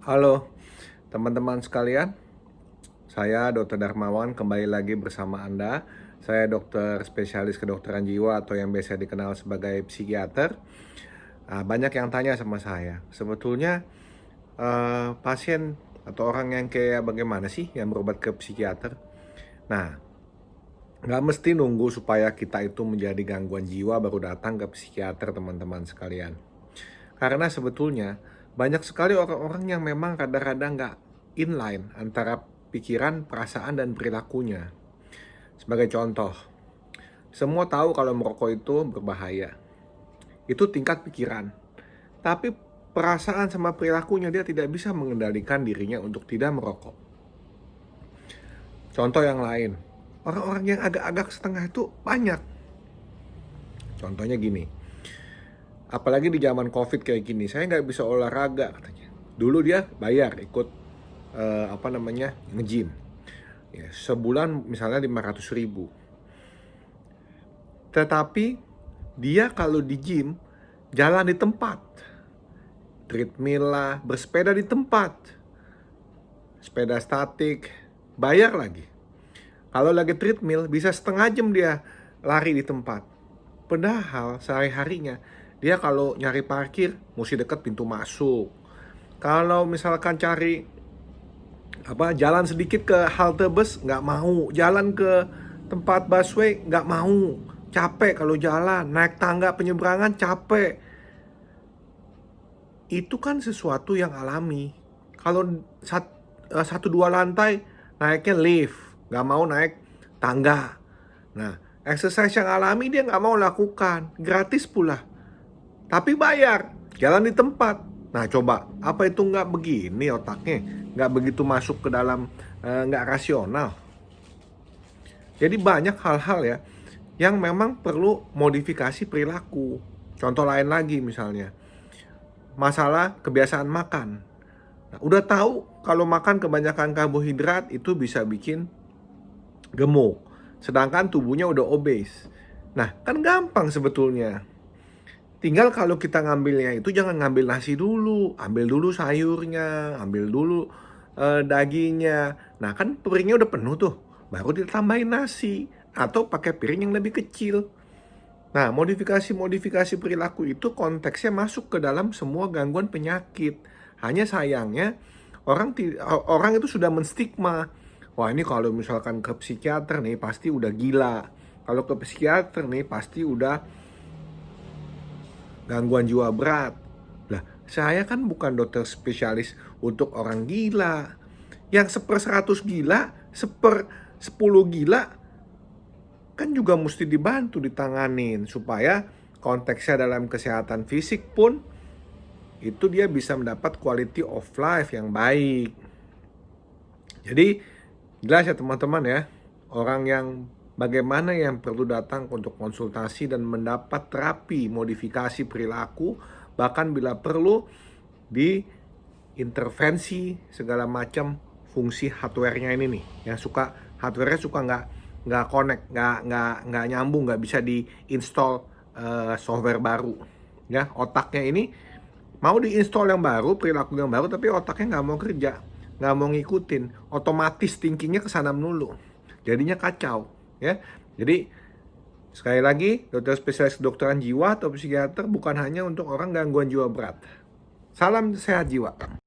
Halo teman-teman sekalian, saya Dr. Darmawan kembali lagi bersama Anda. Saya dokter spesialis kedokteran jiwa atau yang biasa dikenal sebagai psikiater. Banyak yang tanya sama saya, sebetulnya pasien atau orang yang kayak bagaimana sih yang berobat ke psikiater? Nah, nggak mesti nunggu supaya kita itu menjadi gangguan jiwa baru datang ke psikiater, teman-teman sekalian. Karena sebetulnya banyak sekali orang-orang yang memang kadang-kadang nggak inline antara pikiran, perasaan, dan perilakunya. Sebagai contoh, semua tahu kalau merokok itu berbahaya. Itu tingkat pikiran. Tapi perasaan sama perilakunya dia tidak bisa mengendalikan dirinya untuk tidak merokok. Contoh yang lain, orang-orang yang agak-agak setengah itu banyak. Contohnya gini, apalagi di zaman COVID kayak gini, saya nggak bisa olahraga katanya. Dulu dia bayar ikut nge-gym. Ya, sebulan misalnya 500.000. Tetapi dia kalau di gym jalan di tempat, treadmill lah, bersepeda di tempat, sepeda statik, bayar lagi. Kalau lagi treadmill bisa setengah jam dia lari di tempat. Padahal sehari-harinya dia kalau nyari parkir mesti deket pintu masuk. Kalau misalkan cari jalan sedikit ke halte bus nggak mau, jalan ke tempat busway nggak mau, capek kalau jalan, naik tangga penyeberangan capek. Itu kan sesuatu yang alami. Kalau 1-2 lantai naiknya lift, nggak mau naik tangga. Nah, exercise yang alami dia nggak mau lakukan, gratis pula, tapi bayar, jalan di tempat. Nah coba, apa itu nggak begini otaknya? Nggak begitu masuk ke dalam, nggak rasional. Jadi banyak hal-hal ya yang memang perlu modifikasi perilaku. Contoh lain lagi misalnya, masalah kebiasaan makan. Nah, udah tahu kalau makan kebanyakan karbohidrat itu bisa bikin gemuk, sedangkan tubuhnya udah obes. Nah kan gampang sebetulnya. Tinggal kalau kita ngambilnya itu jangan ngambil nasi dulu, ambil dulu sayurnya, ambil dulu dagingnya. Nah kan piringnya udah penuh tuh, baru ditambahin nasi atau pakai piring yang lebih kecil. Nah modifikasi perilaku itu konteksnya masuk ke dalam semua gangguan penyakit. Hanya sayangnya orang itu sudah menstigma. Wah ini kalau misalkan ke psikiater nih pasti udah gila. Kalau ke psikiater nih pasti udah gangguan jiwa berat. Lah, saya kan bukan dokter spesialis untuk orang gila. Yang 1/100 gila, 1/10 gila, kan juga mesti dibantu ditanganin supaya konteksnya dalam kesehatan fisik pun itu dia bisa mendapat quality of life yang baik. Jadi jelas ya teman-teman ya, orang yang bagaimana yang perlu datang untuk konsultasi dan mendapat terapi modifikasi perilaku, bahkan bila perlu diintervensi segala macam fungsi hardware-nya ini nih, yang hardware-nya suka nggak connect, nggak nyambung, nggak bisa diinstal software baru. Ya, otaknya ini mau diinstal yang baru, perilaku yang baru, tapi otaknya nggak mau kerja, nggak mau ngikutin, otomatis thinkingnya kesana melulu, jadinya kacau ya. Jadi sekali lagi, dokter spesialis kedokteran jiwa atau psikiater bukan hanya untuk orang gangguan jiwa berat. Salam sehat jiwa.